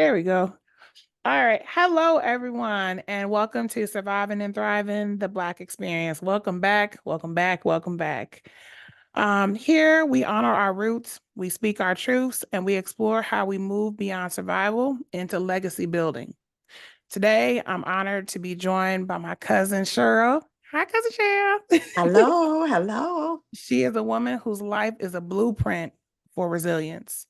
There we go. All right. Hello, everyone, and welcome to Surviving and Thriving, the Black Experience. Welcome back. Welcome back. Welcome back. Here we honor our roots, we speak our truths, and we explore how we move beyond survival into legacy building. Today, I'm honored to be joined by my cousin Cheryl. Hi, cousin Cheryl. Hello, hello. She is a woman whose life is a blueprint for resilience.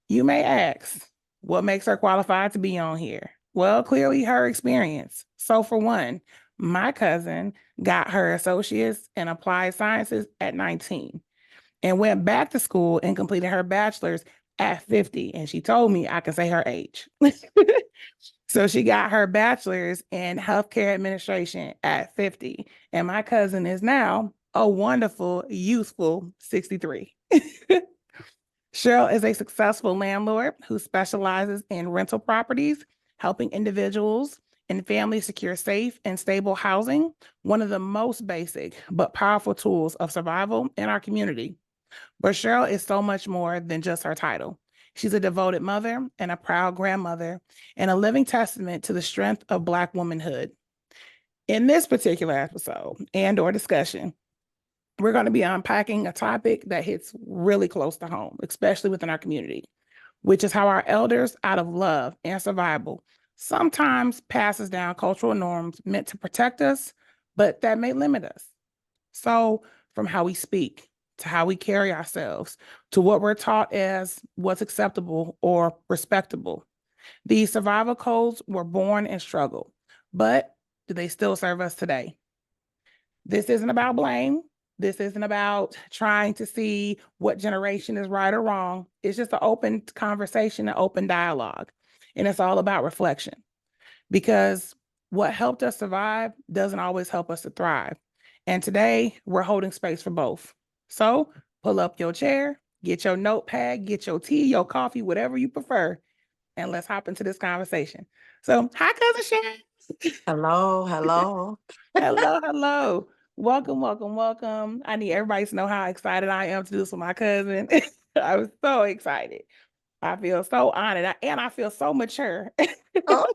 You may ask, what makes her qualified to be on here? Well, clearly her experience. So for one, my cousin got her associates in applied sciences at 19 and went back to school and completed her bachelor's at 50. And she told me I can say her age. So she got her bachelor's in healthcare administration at 50. And my cousin is now a wonderful, youthful 63. Cheryl is a successful landlord who specializes in rental properties, helping individuals and families secure safe and stable housing, one of the most basic but powerful tools of survival in our community. But Cheryl is so much more than just her title. She's a devoted mother and a proud grandmother and a living testament to the strength of Black womanhood. In this particular episode and/or discussion, we're going to be unpacking a topic that hits really close to home, especially within our community, which is how our elders, out of love and survival, sometimes passes down cultural norms meant to protect us, but that may limit us. So from how we speak to how we carry ourselves to what we're taught as what's acceptable or respectable. These survival codes were born in struggle, but do they still serve us today? This isn't about blame. This isn't about trying to see what generation is right or wrong. It's just an open conversation, an open dialogue. And it's all about reflection because what helped us survive doesn't always help us to thrive. And today we're holding space for both. So pull up your chair, get your notepad, get your tea, your coffee, whatever you prefer, and let's hop into this conversation. So, hi, cousin Sharon. Hello, hello. Hello, hello. Welcome, welcome, welcome. I need everybody to know how excited I am to do this with my cousin. I was so excited. I feel so honored and I feel so mature. Oh,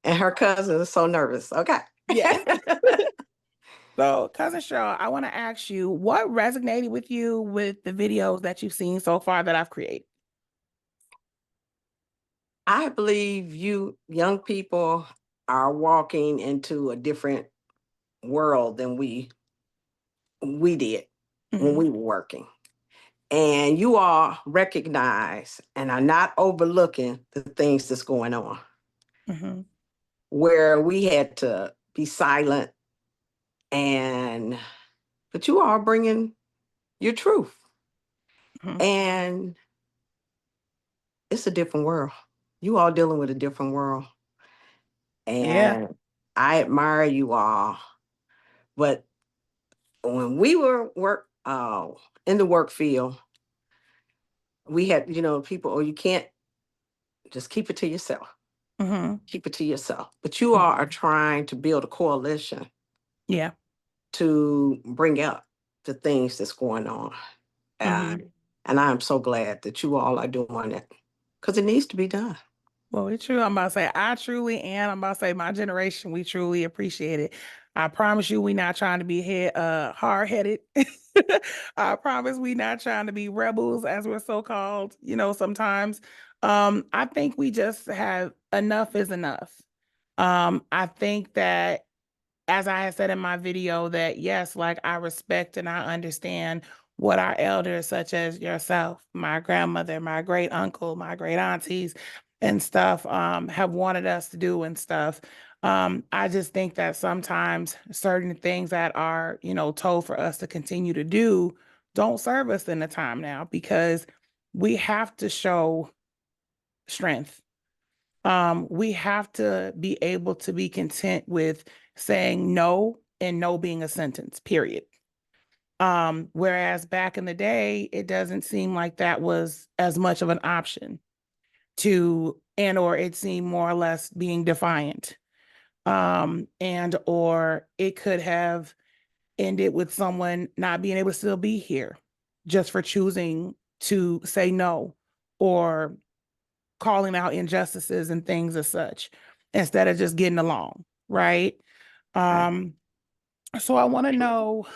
and her cousin is so nervous. Okay. Yes. So, cousin Cheryl, I want to ask you what resonated with you with the videos that you've seen so far that I've created? I believe you young people are walking into a different world than we did when Mm-hmm. we were working. And you all recognize and are not overlooking the things that's going on. Mm-hmm. Where we had to be silent and but you are bringing your truth. Mm-hmm. And it's a different world. You all dealing with a different world. Yeah. And I admire you all. But when we were in the work field, we had, people, oh, you can't just keep it to yourself. Mm-hmm. Keep it to yourself. But you all are trying to build a coalition Yeah. to bring up the things that's going on. Mm-hmm. And I'm so glad that you all are doing it because it needs to be done. Well, it's true. I'm about to say I truly and I'm about to say my generation, we truly appreciate it. I promise you, we not trying to be hard-headed. I promise we not trying to be rebels, as we're so called, sometimes. I think we just have enough is enough. I think that as I had said in my video, that yes, like I respect and I understand what our elders, such as yourself, my grandmother, my great uncle, my great aunties, and stuff, have wanted us to do and stuff. I just think that sometimes certain things that are, told for us to continue to do don't serve us in the time now because we have to show strength. We have to be able to be content with saying no and no being a sentence, period. Whereas back in the day, it doesn't seem like that was as much of an option or it seemed more or less being defiant. And or it could have ended with someone not being able to still be here just for choosing to say no or calling out injustices and things as such instead of just getting along, right? Right. Um, so I want to know,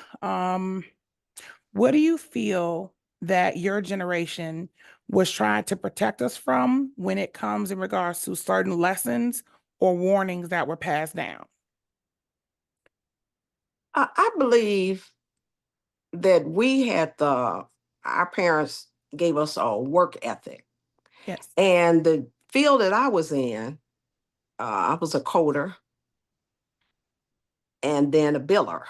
what do you feel that your generation was trying to protect us from when it comes in regards to certain lessons or warnings that were passed down? I believe that we had our parents gave us a work ethic. Yes. And the field that I was in, I was a coder and then a biller.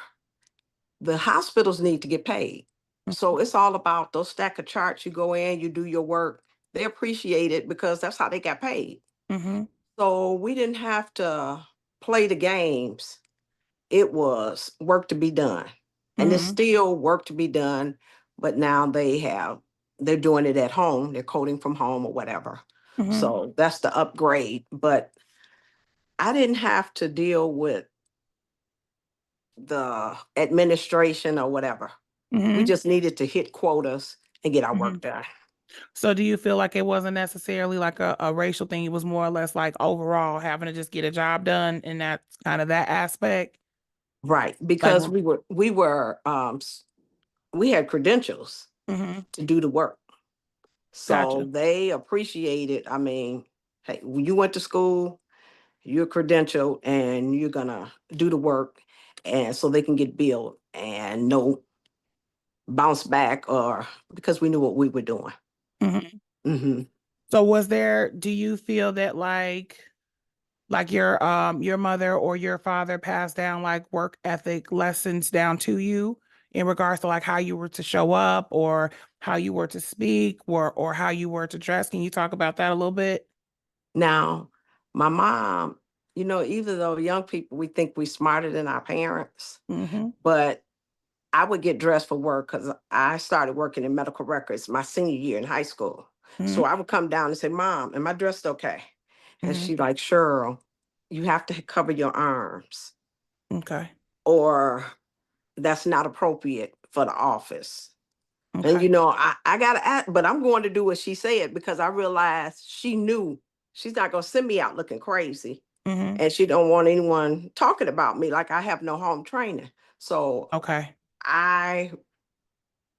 The hospitals need to get paid. So it's all about those stack of charts. You go in, you do your work. They appreciate it because that's how they got paid. Mm-hmm. So we didn't have to play the games. It was work to be done. And there's Mm-hmm. still work to be done, but now they're doing it at home. They're coding from home or whatever. Mm-hmm. So that's the upgrade. But I didn't have to deal with the administration or whatever. We Mm-hmm. just needed to hit quotas and get our Mm-hmm. work done. So do you feel like it wasn't necessarily like a racial thing? It was more or less like overall having to just get a job done, and that's kind of that aspect. Right. Like, Because we had credentials mm-hmm. to do the work. Gotcha. So they appreciated. I mean, hey, when you went to school, you're credentialed and you're gonna do the work, and so they can get billed and no bounce back or because we knew what we were doing. Mm-hmm. Hmm. So do you feel that like your mother or your father passed down like work ethic lessons down to you in regards to like how you were to show up or how you were to speak or how you were to dress? Can you talk about that a little bit? Now, my mom, even though young people we think we smarter than our parents, Mm-hmm. but I would get dressed for work because I started working in medical records my senior year in high school. So Mm-hmm. I would come down and say, "Mom, am I dressed okay?" And Mm-hmm. she's like, "Cheryl, you have to cover your arms, Okay. or that's not appropriate for the office." And Okay. I gotta act, but I'm going to do what she said because I realized she knew she's not gonna send me out looking crazy. Mm-hmm. And she don't want anyone talking about me like I have no home training. So Okay. I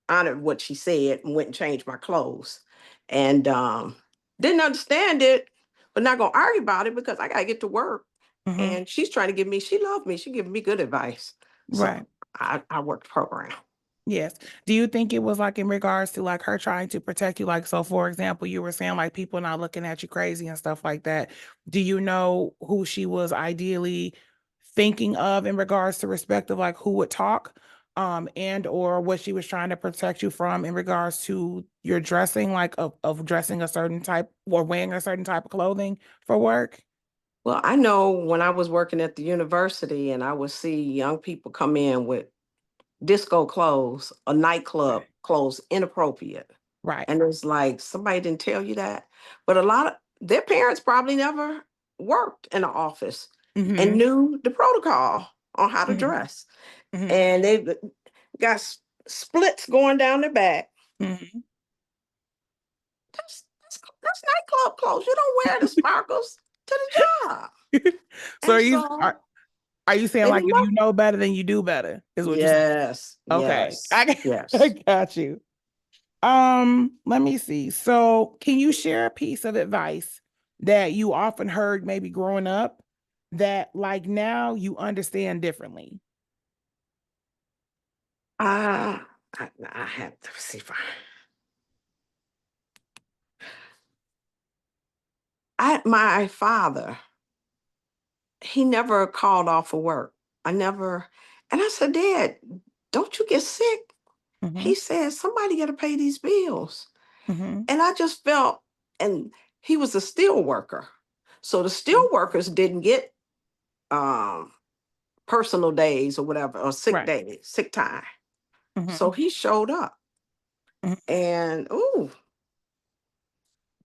honored what she said and went and changed my clothes. And didn't understand it, but not gonna argue about it because I gotta get to work. Mm-hmm. And she's trying to she loved me, she giving me good advice. So Right. I worked the program. Yes. Do you think it was like in regards to like her trying to protect you? Like, so for example, you were saying like people not looking at you crazy and stuff like that. Do you know who she was ideally thinking of in regards to respect of like who would talk? And or what she was trying to protect you from in regards to your dressing, like of dressing a certain type or wearing a certain type of clothing for work? Well, I know when I was working at the university and I would see young people come in with disco clothes or nightclub Okay. clothes inappropriate. Right. And it's like somebody didn't tell you that. But a lot of their parents probably never worked in an office and Mm-hmm. knew the protocol on how to Mm-hmm. dress. Mm-hmm. And they've got splits going down their back. Mm-hmm. That's nightclub clothes. You don't wear the sparkles to the job. So And so are you saying they like didn't if know. you know better than you do better is what you're saying? Yes, Okay. yes, I yes. got you. Let me see. So can you share a piece of advice that you often heard maybe growing up that like now you understand differently? I have to see if my father, he never called off for work. I never, and I said, "Dad, don't you get sick?" Mm-hmm. He said, "Somebody got to pay these bills." Mm-hmm. And I just felt, and he was a steel worker. So the steel workers didn't get um, personal days or whatever, or sick Right. days, sick time. Mm-hmm. So he showed up. Mm-hmm. And ooh,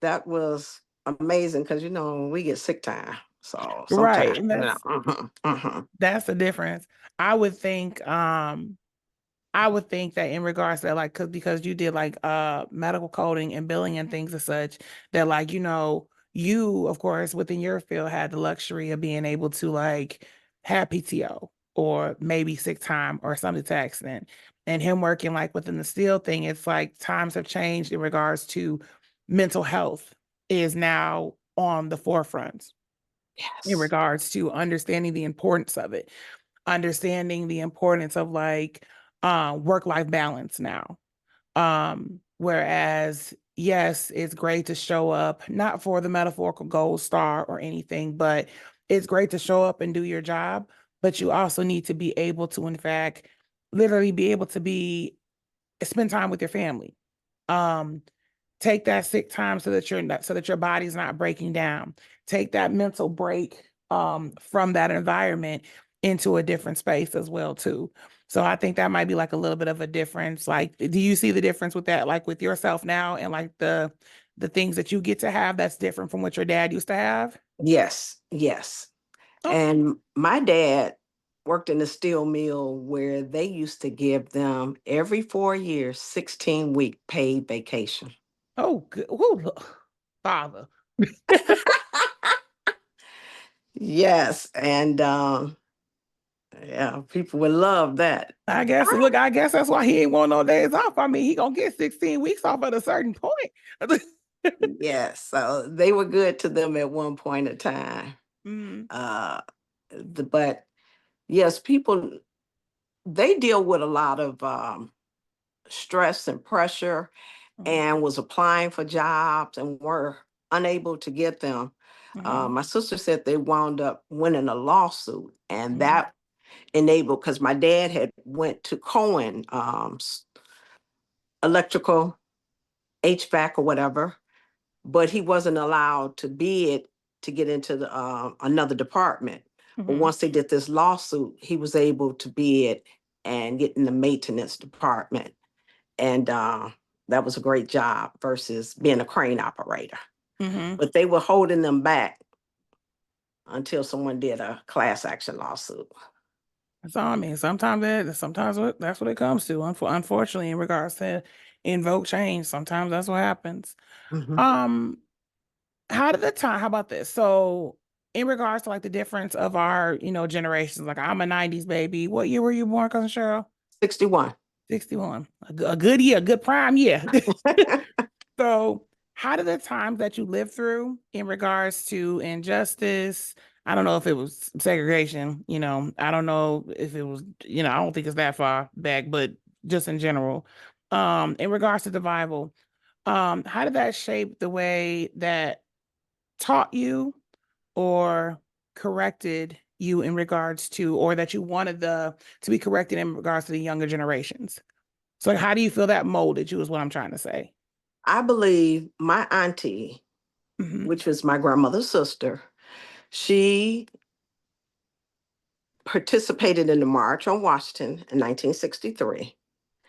that was amazing because we get sick time. So Right. sometimes, And that's the difference. I would think I would think that in regards to that, like, because you did like medical coding and billing and things as such, that like, You, of course, within your field had the luxury of being able to like have PTO or maybe sick time or something to that extent. And him working like within the steel thing, it's like times have changed in regards to mental health is now on the forefront in Yes. regards to understanding the importance of it, understanding the importance of like work-life balance now. Whereas, yes, it's great to show up, not for the metaphorical gold star or anything, but it's great to show up and do your job. But you also need to be able to, in fact, literally be able to be spend time with your family. Um, take that sick time so that you're not, so that your body's not breaking down. Take that mental break from that environment into a different space as well too. So I think that might be like a little bit of a difference. Like, do you see the difference with that, like with yourself now and like the things that you get to have that's different from what your dad used to have? Yes. Yes. Okay. And my dad worked in a steel mill where they used to give them every 4 years, 16-week paid vacation. Oh, good. Ooh, father. Yes. And yeah, people would love that. I guess, look, I guess that's why he ain't want no days off. I mean, he gonna get 16 weeks off at a certain point. Yes. So they were good to them at one point in time. Mm, Uh, but yes, people, they deal with a lot of stress and pressure mm, and was applying for jobs and were unable to get them. mhm, My sister said they wound up winning a lawsuit, and mhm, that enabled because my dad had went to Cohen electrical HVAC or whatever, but he wasn't allowed to bid to get into the another department. But mhm. once they did this lawsuit, he was able to bid and get in the maintenance department, and that was a great job versus being a crane operator. Mhm. But they were holding them back until someone did a class action lawsuit. That's all I mean. Sometimes that's what it comes to. Unfortunately, in regards to invoke change, sometimes that's what happens. Mhm. Um, how about this? So, in regards to like the difference of our, generations, like I'm a 90s baby. What year were you born, cousin Cheryl? 61. 61. A good year, a good prime year. So, how did the times that you lived through in regards to injustice? I don't know if it was segregation, I don't know if it was, I don't think it's that far back, but just in general. In regards to the Bible, how did that shape the way that taught you or corrected you in regards to, or that you wanted to be corrected in regards to the younger generations? So, like, how do you feel that molded you is what I'm trying to say. I believe my auntie, Hmm. which was my grandmother's sister, she participated in the March on Washington in 1963.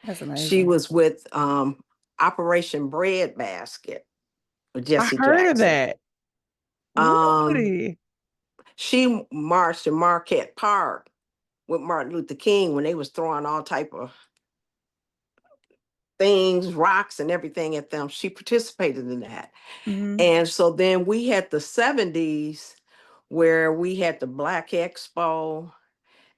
That's She amazing. was with Operation Breadbasket with I Jesse heard of Jackson. that. Um, Really? she marched in Marquette Park with Martin Luther King when they was throwing all type of things, rocks and everything at them. She participated in that. Hmm. And so then we had the 70s where we had the Black Expo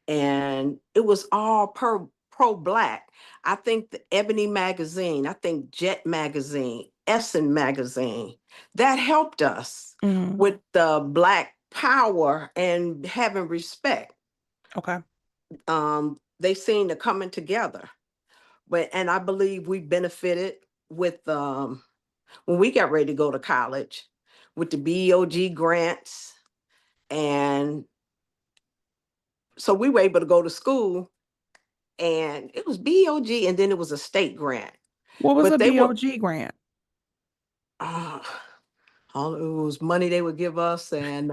and it was all pro black. I think the Ebony magazine, I think Jet magazine, Essen magazine, that helped us Hmm. with the black power and having respect. Okay. They seem to coming together. But and I believe we benefited with when we got ready to go to college with the BOG grants. And so we were able to go to school and it was BOG and then it was a state grant. What was a But they were BOG grant? uh, all it was money they would give us and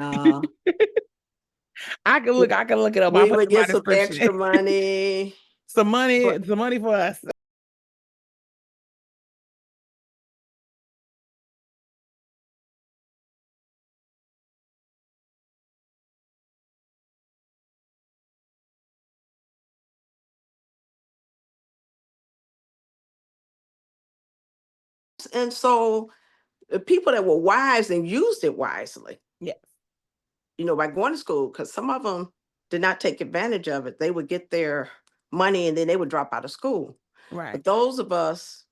I can look it up. I'll we put it would in my get some description. extra money. But Some money for us. and so the people that were wise and used it wisely, Yes. by going to school, because some of them did not take advantage of it. They would get their money and then they would drop out of school. Right. But those of us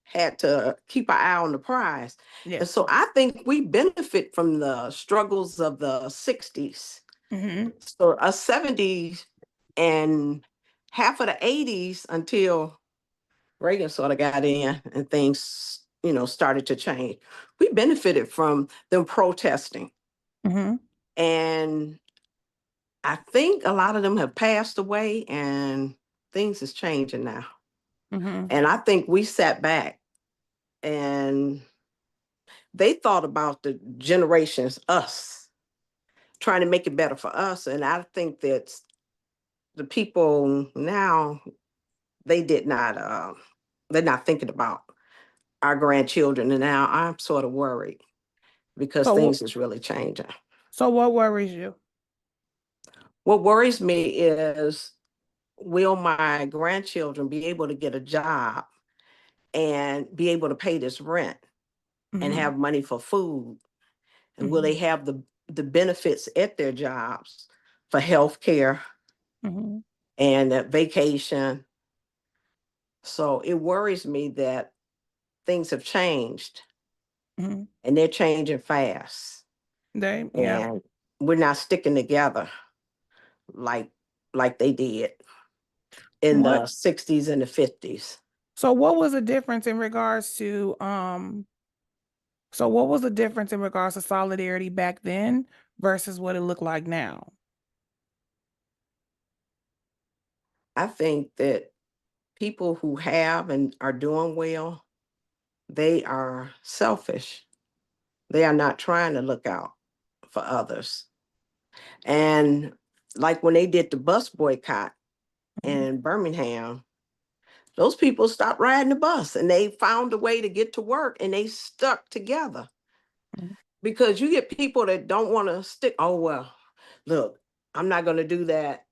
had to keep our eye on the prize. Yes. And so I think we benefit from the struggles of the 60s. Mm-hmm. So a 70s and half of the 80s until Reagan sort of got in and things, started to change. We benefited from them protesting. Mm-hmm. And I think a lot of them have passed away and things is changing now. Mm-hmm. And I think we sat back and they thought about the generations, us, trying to make it better for us. And I think that the people now, they did not, they're not thinking about our grandchildren. And now I'm sort of worried because So, things is really changing. so what worries you? What worries me is, will my grandchildren be able to get a job and be able to pay this rent and Mm-hmm. have money for food? And will Mm-hmm. they have the benefits at their jobs for health care Mm-hmm. and vacation? So it worries me that things have changed Mm-hmm. and they're changing fast. Yeah. And we're not sticking together like they did in the What? 60s and the 50s. So what was the difference in regards to so what was the difference in regards to solidarity back then versus what it looked like now? I think that people who have and are doing well, they are selfish. They are not trying to look out for others. And like when they did the bus boycott Mhm. in Birmingham, those people stopped riding the bus and they found a way to get to work and they stuck together. Mhm. Because you get people that don't want to stick, oh, well, look, I'm not going to do that.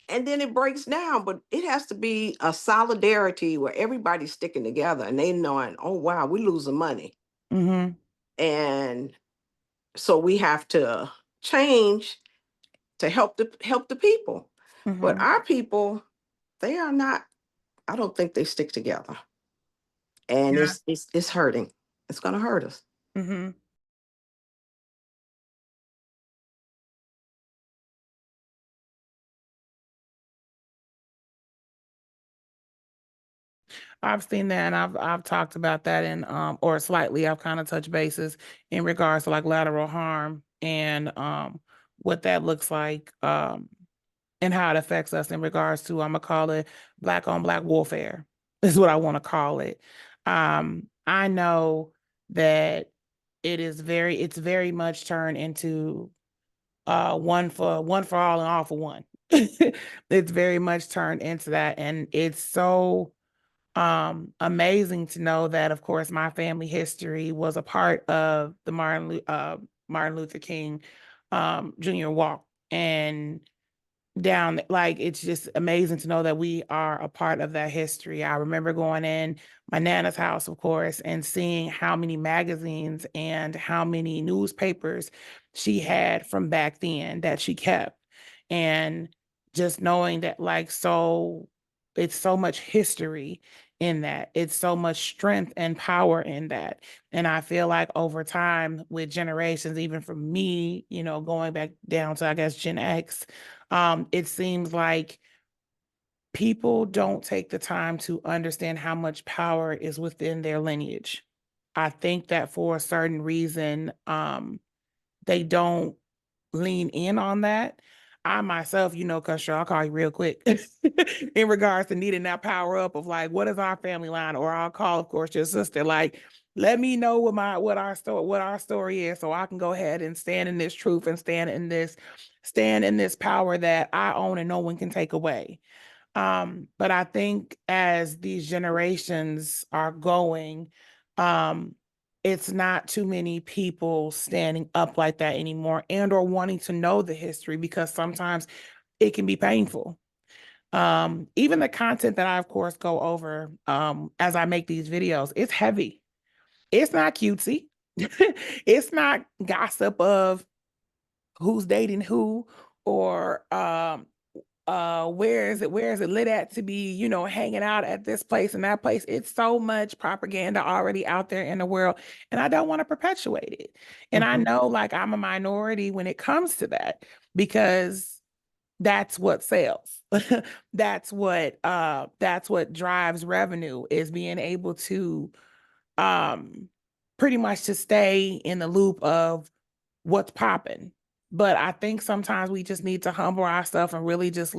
And then it breaks down, but it has to be a solidarity where everybody's sticking together and they knowing, oh, wow, we losing money. Mhm. And so we have to change to help the people. But Mhm. our people, they are not, I don't think they stick together. And Yeah. it's hurting. It's gonna hurt us. Mhm. I've seen that and I've talked about that in or slightly I've kind of touched bases in regards to like lateral harm and what that looks like and how it affects us in regards to I'm gonna call it black on black warfare is what I want to call it. I know that it's very much turned into one for all and all for one. It's very much turned into that and it's so amazing to know that of course my family history was a part of the Martin Luther King Jr. walk and down like it's just amazing to know that we are a part of that history. I remember going in my nana's house, of course, and seeing how many magazines and how many newspapers she had from back then that she kept. And just knowing that like so it's so much history in that. It's so much strength and power in that. And I feel like over time with generations, even from me, going back down to I guess Gen X, it seems like people don't take the time to understand how much power is within their lineage. I think that for a certain reason, they don't lean in on that. I myself, cause sure, I'll call you real quick in regards to needing that power up of like, what is our family line? Or I'll call, of course, your sister, like, let me know what our story is so I can go ahead and stand in this truth and stand in this power that I own and no one can take away. But I think as these generations are going, um, it's not too many people standing up like that anymore and or wanting to know the history because sometimes it can be painful. Even the content that I, of course, go over as I make these videos, it's heavy. It's not cutesy. It's not gossip of who's dating who, or where is it lit at to be, hanging out at this place and that place. It's so much propaganda already out there in the world, and I don't want to perpetuate it. And I Mhm. know, like, I'm a minority when it comes to that, because that's what sells. That's what drives revenue, is being able to um pretty much to stay in the loop of what's popping. But I think sometimes we just need to humble ourselves and really just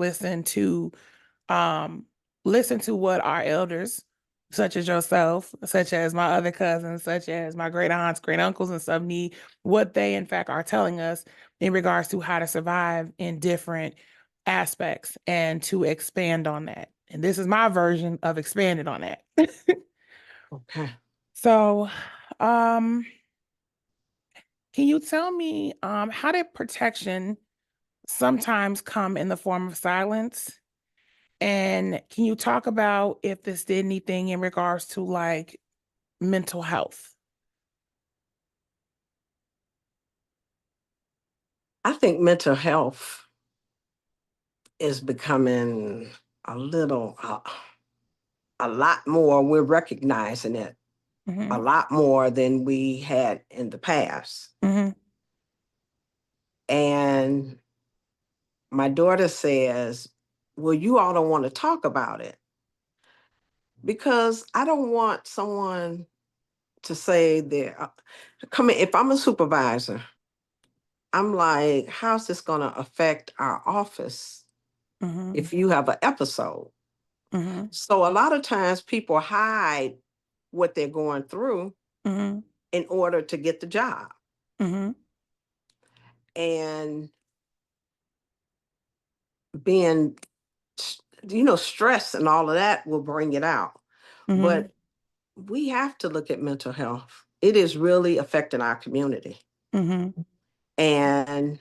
um listen to what our elders, such as yourself, such as my other cousins, such as my great aunts, great uncles, and stuff, need, what they in fact are telling us in regards to how to survive in different aspects, and to expand on that. And this is my version of expanded on that. Okay. So, um, can you tell me, how did protection sometimes come in the form of silence? And can you talk about if this did anything in regards to, like, mental health? I think mental health is becoming a little, a lot more. We're recognizing it a Mm-hmm. lot more than we had in the past. Mm-hmm. And my daughter says, well, you all don't want to talk about it because I don't want someone to say they're coming. If I'm a supervisor, I'm like, how's this going to affect our office Mm-hmm. if you have an episode? Mm-hmm. So a lot of times people hide what they're going through Mm-hmm. in order to get the job. Mm-hmm. And being, stress and all of that will bring it out. Mm-hmm. But we have to look at mental health. It is really affecting our community. Mm-hmm. And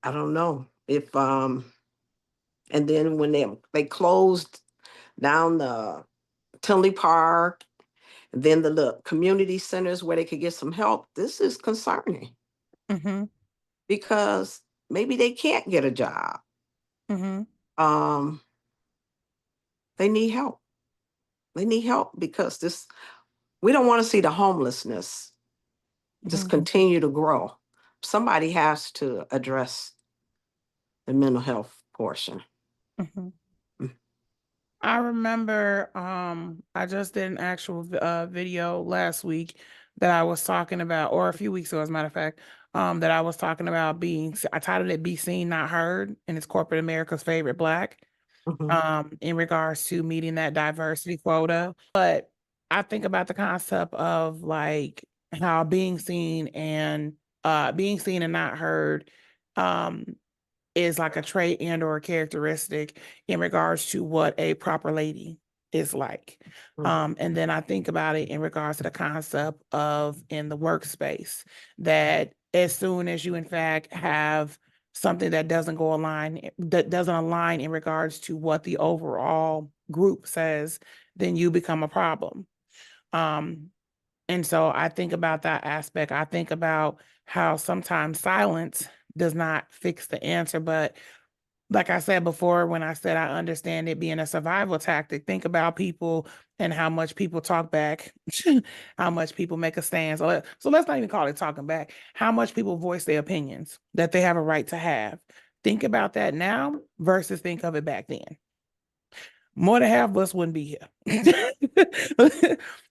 I don't know if and then when they closed down the Tinley Park, and then the little community centers where they could get some help, this is concerning Mm-hmm. because maybe they can't get a job. Mm-hmm. Um, they need help. They need help because this we don't want to see the homelessness just Mm-hmm. continue to grow. Somebody has to address the mental health portion. Mm-hmm. Mm. I remember, I just did an actual video last week that I was talking about, or a few weeks ago, as a matter of fact, that I was talking about I titled it "Be Seen, Not Heard," and it's corporate America's favorite Black, Mhm. in regards to meeting that diversity quota. But I think about the concept of, like, how being seen and not heard, um, is like a trait and or a characteristic in regards to what a proper lady is like. Mm. And then I think about it in regards to the concept of in the workspace, that as soon as you in fact have something that doesn't align in regards to what the overall group says, then you become a problem. Um, and so I think about that aspect. I think about how sometimes silence does not fix the answer, but like I said before, when I said I understand it being a survival tactic, think about people and how much people talk back, how much people make a stand. So let's not even call it talking back. How much people voice their opinions that they have a right to have. Think about that now versus think of it back then. More than half of us wouldn't be here.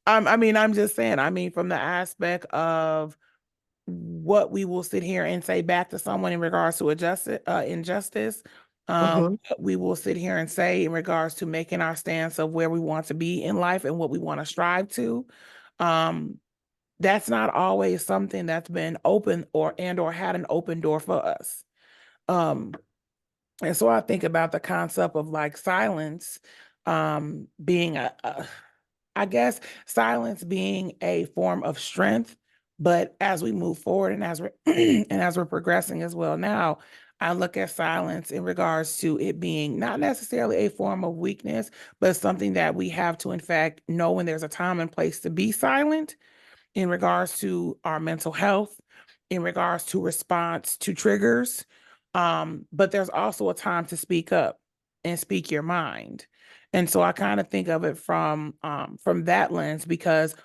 I'm just saying, from the aspect of what we will sit here and say back to someone in regards to injustice. Mhm. What we will sit here and say in regards to making our stance of where we want to be in life and what we want to strive to. Um, that's not always something that's been open or had an open door for us. Um, and so I think about the concept of, like, silence, being I guess silence being a form of strength. But as we move forward and as we're and as we're progressing as well now, I look at silence in regards to it being not necessarily a form of weakness, but something that we have to in fact know when there's a time and place to be silent, in regards to our mental health, in regards to response to triggers. But there's also a time to speak up and speak your mind. And so I kind of think of it from that lens, because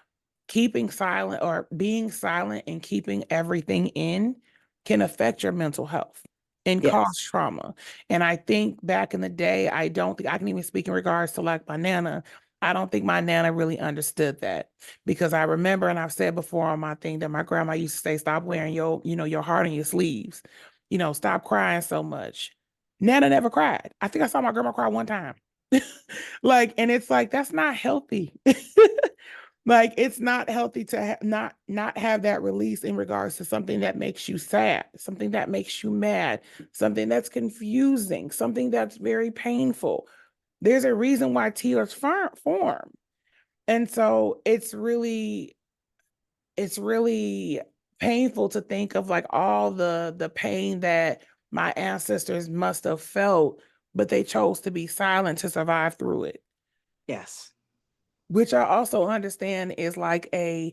keeping silent or being silent and keeping everything in can affect your mental health and cause Yes. trauma. And I think back in the day, I don't think I can even speak in regards to like my nana. I don't think my nana really understood that, because I remember, and I've said before on my thing, that my grandma used to say, stop wearing your heart on your sleeves, stop crying so much. Nana never cried. I think I saw my grandma cry one time. Like, and it's like, that's not healthy. Like, it's not healthy to not have that release in regards to something that makes you sad, something that makes you mad, something that's confusing, something that's very painful. There's a reason why tears form. And so it's really painful to think of like all the pain that my ancestors must have felt, but they chose to be silent to survive through it. Yes. Which I also understand is like a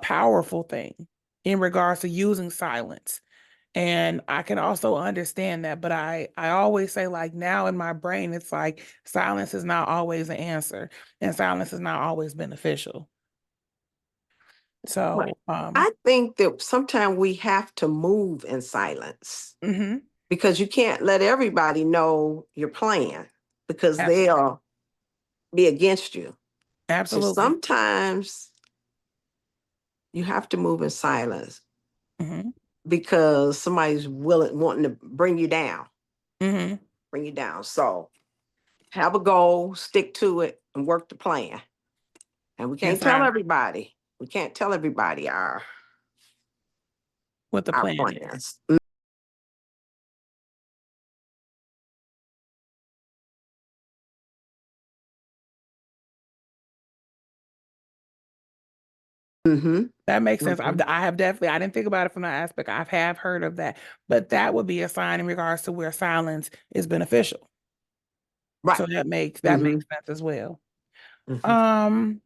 powerful thing in regards to using silence. And I can also understand that, but I always say, like, now in my brain, it's like silence is not always an answer, and silence is not always beneficial. Right. So, I think that sometimes we have to move in silence mhm, because you can't let everybody know your plan because ab- they'll be against you. So absolutely. sometimes you have to move in silence Mhm, because somebody's wanting to mhm. bring you down. So have a goal, stick to it, and work the plan. And we And can't tell silence, everybody. We can't tell everybody what the our plan is. plans. Mm-hmm. That makes sense. Mm-hmm. I have definitely, I didn't think about it from that aspect. Have heard of that, but that would be a sign in regards to where silence is beneficial. Right. So that Mm-hmm. makes sense as well. Mm-hmm. Um,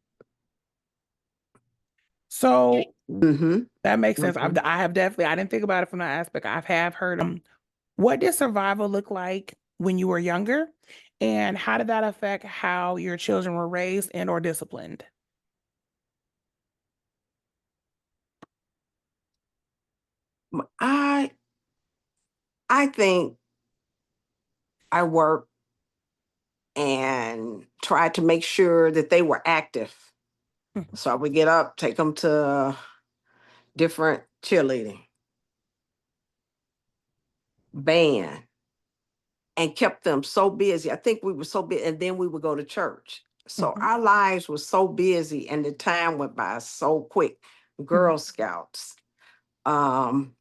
so Mm-hmm. that makes sense. Mm-hmm. I have definitely, I didn't think about it from that aspect. Have heard what did survival look like when you were younger? And how did that affect how your children were raised and or disciplined? I I think I work and try to make sure that they were active. Mhm, So I would get up, take them to different cheerleading, band, and kept them so busy. I think we were so busy, and then we would go to church. So mhm, our lives were so busy, and the time went by so quick. mhm, Girl Scouts. Um,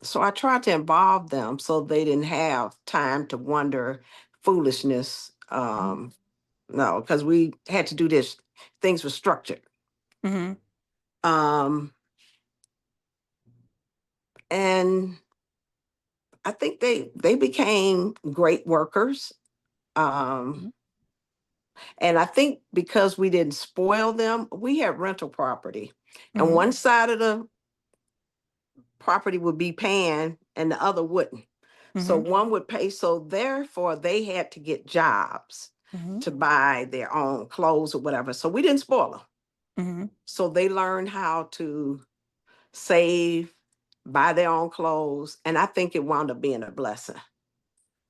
so I tried to involve them so they didn't have time to wonder foolishness. mhm, No, because we had to do this. Things were structured. mhm, Um, and I think they became great workers. Um, mhm, and I think because we didn't spoil them, we had rental property, and mhm, one side of the property would be paying, and the other wouldn't. So mhm, one would pay. So therefore, they had to get jobs mhm, to buy their own clothes or whatever. So we didn't spoil them. mhm. So they learned how to save, buy their own clothes, and I think it wound up being a blessing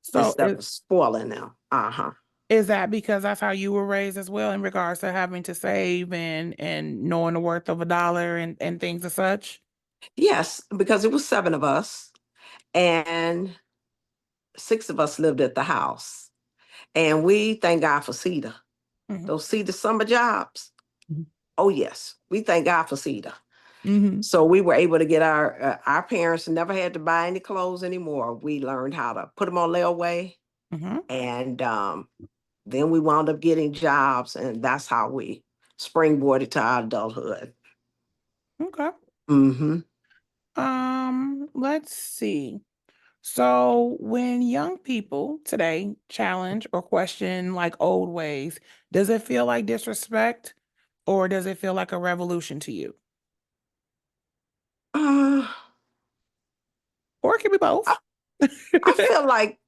So instead of spoiling them. Uh-huh. is that because that's how you were raised as well in regards to having to save and knowing the worth of a dollar and things as such? Yes, because it was seven of us, and six of us lived at the house. And we thank God for CETA. Mhm, Those CETA summer jobs. mhm, Oh yes, we thank God for CETA. mhm, So we were able to get our parents never had to buy any clothes anymore. We learned how to put them on layaway, mhm. and then we wound up getting jobs, and that's how we springboarded to our adulthood. Okay. Hmm. Let's see. So when young people today challenge or question like old ways, does it feel like disrespect or does it feel like a revolution to you? Uh, Or it can be I, both. I feel like,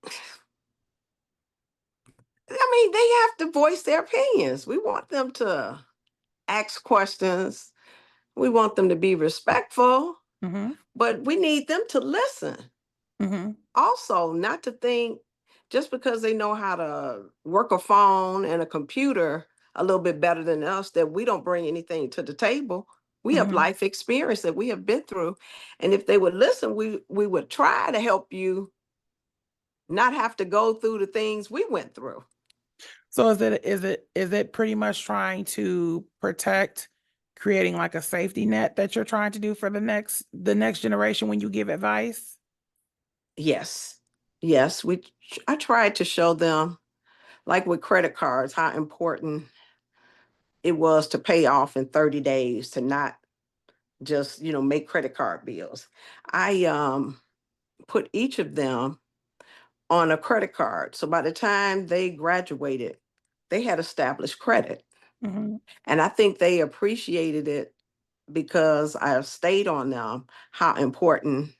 I mean, they have to voice their opinions. We want them to ask questions. We want them to be respectful, Mm-hmm. but we need them to listen. Mm-hmm. Also, not to think just because they know how to work a phone and a computer a little bit better than us, that we don't bring anything to the table. We have Mm-hmm. life experience that we have been through. And if they would listen, we would try to help you not have to go through the things we went through. So is it pretty much trying to protect, creating like a safety net that you're trying to do for the next generation when you give advice? Yes. Yes. I tried to show them, like with credit cards, how important it was to pay off in 30 days, to not just, make credit card bills. I put each of them on a credit card. So by the time they graduated, they had established credit. Mm-hmm. And I think they appreciated it because I have stayed on them how important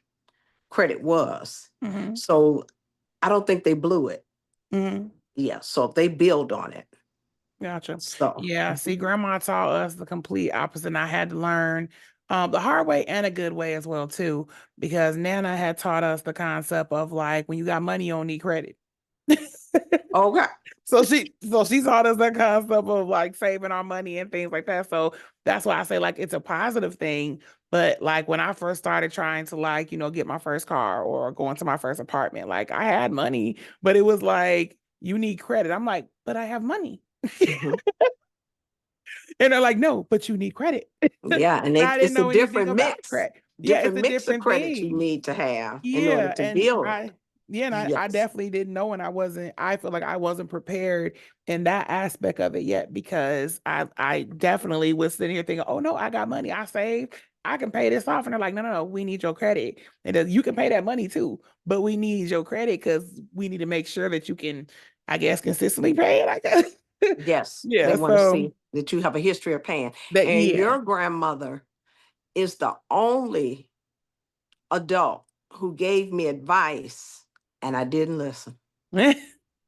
credit was. Mm-hmm. So I don't think they blew it. Mm-hmm. Yeah. So they build on it. Gotcha. So Yeah. See, grandma taught us the complete opposite. And I had to learn the hard way and a good way as well, too, because Nana had taught us the concept of like when you got money, you don't need credit. okay. So she taught us that concept of like saving our money and things like that. So that's why I say like it's a positive thing. But like when I first started trying to like, get my first car or go into my first apartment, like I had money, but it was like you need credit. I'm like, but I have money. Mhm. And they're like, no, but you need credit. Yeah. And I didn't it's a know anything different about mix, credit. Yeah, it's a of different credit you thing. need to have in order Yeah, to and build. I Yes. definitely didn't know, and I feel like I wasn't prepared in that aspect of it yet because I definitely was sitting here thinking, oh no, I got money, I saved, I can pay this off. And they're like, no, no, no, we need your credit. And you can pay that money too, but we need your credit because we need to make sure that you can, I guess, consistently pay it, I guess. Yes. They Yeah, want to so see that you have a history of paying. that And yeah. your grandmother is the only adult who gave me advice and I didn't listen. She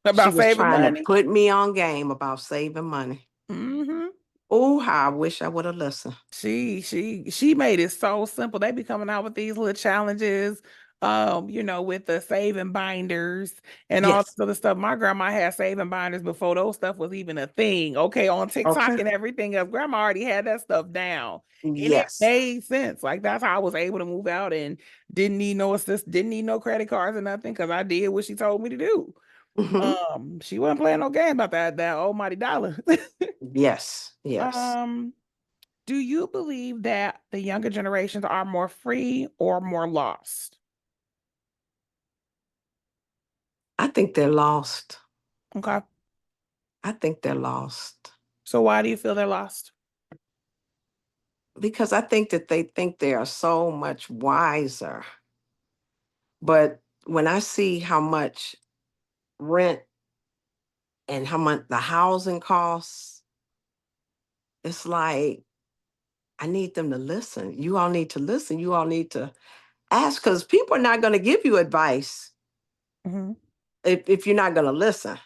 About was saving trying to money. put me on game about saving money. Hmm. Oh, how I wish I would have listened. She made it so simple. They be coming out with these little challenges, with the saving binders and all Yes. this other stuff. My grandma had saving binders before those stuff was even a thing. Okay, on TikTok Okay. and everything else. Grandma already had that stuff down. And it Yes. made sense. Like that's how I was able to move out and didn't need no assist, didn't need no credit cards or nothing because I did what she told me to do. Hmm. She wasn't playing no game about that almighty dollar. Yes. Yes. um do you believe that the younger generations are more free or more lost? I think they're lost. Okay. I think they're lost So why do you feel they're lost? because I think that they think they are so much wiser. But when I see how much rent and how much the housing costs, it's like I need them to listen. You all need to listen. You all need to ask because people are not going to give you advice Hmm. if you're not going to listen.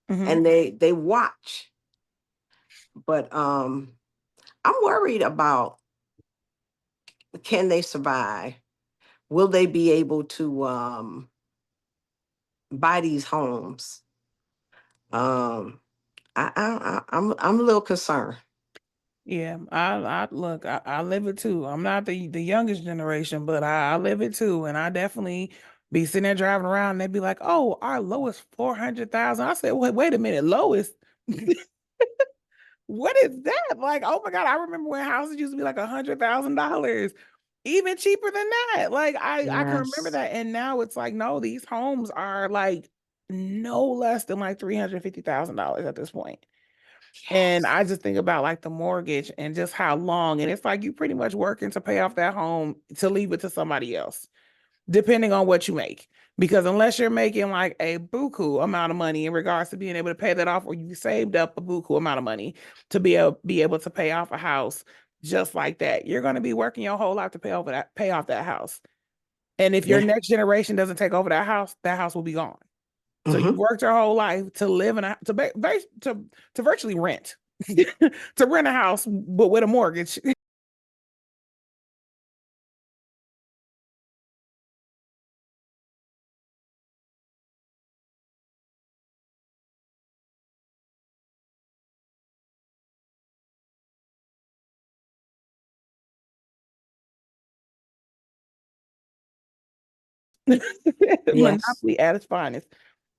Hmm. And they watch. But I'm worried about, can they survive? Will they be able to buy these homes? Um, I'm a little concerned. Yeah, I look, I live it too. I'm not the youngest generation, but I live it too. And I definitely be sitting there driving around and they be like, oh, our lowest 400,000. I said, wait a minute, lowest. What is that? Like, oh my God, I remember when houses used to be like $100,000, even cheaper than that. Like, I can remember Yes. that. And now it's like, no, these homes are like no less than like $350,000 at this point. And Yes. I just think about like the mortgage and just how long. And it's like you pretty much working to pay off that home to leave it to somebody else depending on what you make. Because unless you're making like a buku amount of money in regards to being able to pay that off, or you saved up a buku amount of money to be able to pay off a house, just like that. You're going to be working your whole life to pay off that house. And if your Yeah. next generation doesn't take over that house will be gone. So you Hmm. worked your whole life to live in to virtually rent, to rent a house, but with a mortgage. Yes. Monopoly at its finest.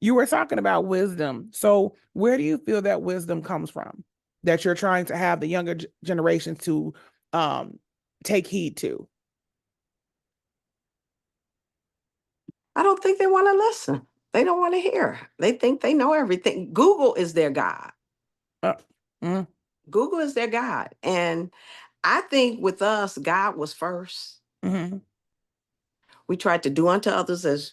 You were talking about wisdom. So where do you feel that wisdom comes from that you're trying to have the younger generation to um, take heed to? I don't think they want to listen. They don't want to hear. They think they know everything. Google is their God. Uh, mm, Google is their God. And I think with us, God was first. mm-hmm, We tried to do unto others as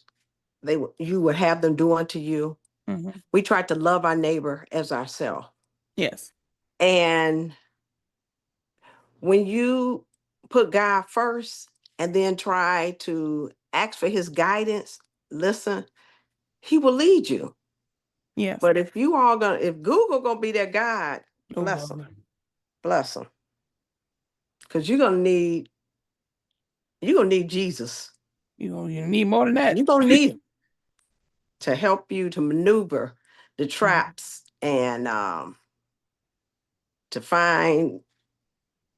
you would have them do unto you. mm-hmm. We tried to love our neighbor as ourselves. Yes. And when you put God first and then try to ask for his guidance, listen, he will lead you. Yes. But if Google gonna be their guide, Oh bless them, Lord. bless them, because you're gonna need Jesus. You need more than that. You're gonna need him to help you to maneuver the Mhm, traps and to find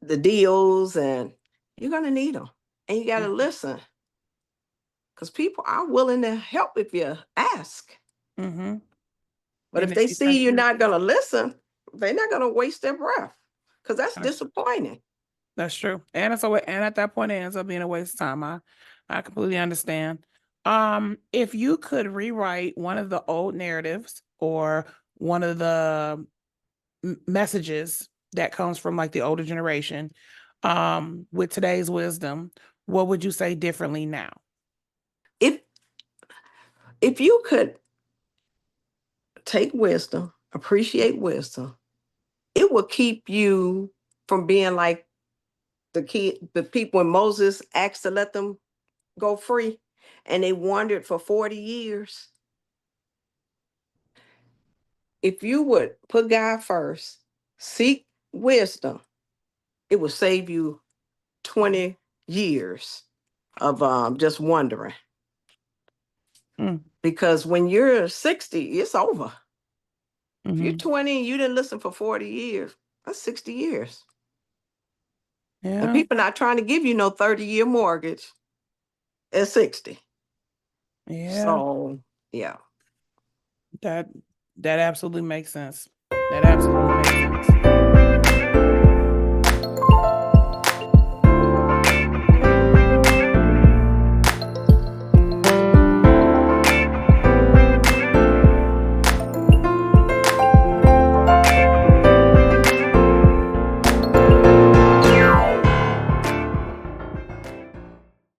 the deals, and you're gonna need them. And you gotta mhm, listen, because people are willing to help if you ask. mhm. But if And if they you got see you're your, not gonna listen, they're not gonna waste their breath, because that's that's disappointing. that's true. And at that point it ends up being a waste of time. I completely understand. If you could rewrite one of the old narratives or one of the messages that comes from like the older generation, with today's wisdom, what would you say differently now? If if you could take wisdom, appreciate wisdom, it will keep you from being like the people when Moses asked to let them go free and they wandered for 40 years. If you would put God first, seek wisdom, it will save you 20 years of just wondering. Mm, Because when you're 60, it's over. If you're mhm. 20 and you didn't listen for 40 years, that's 60 years. And Yeah, people not trying to give you no 30-year mortgage at 60. yeah, So, yeah. that that absolutely makes sense. That absolutely makes sense.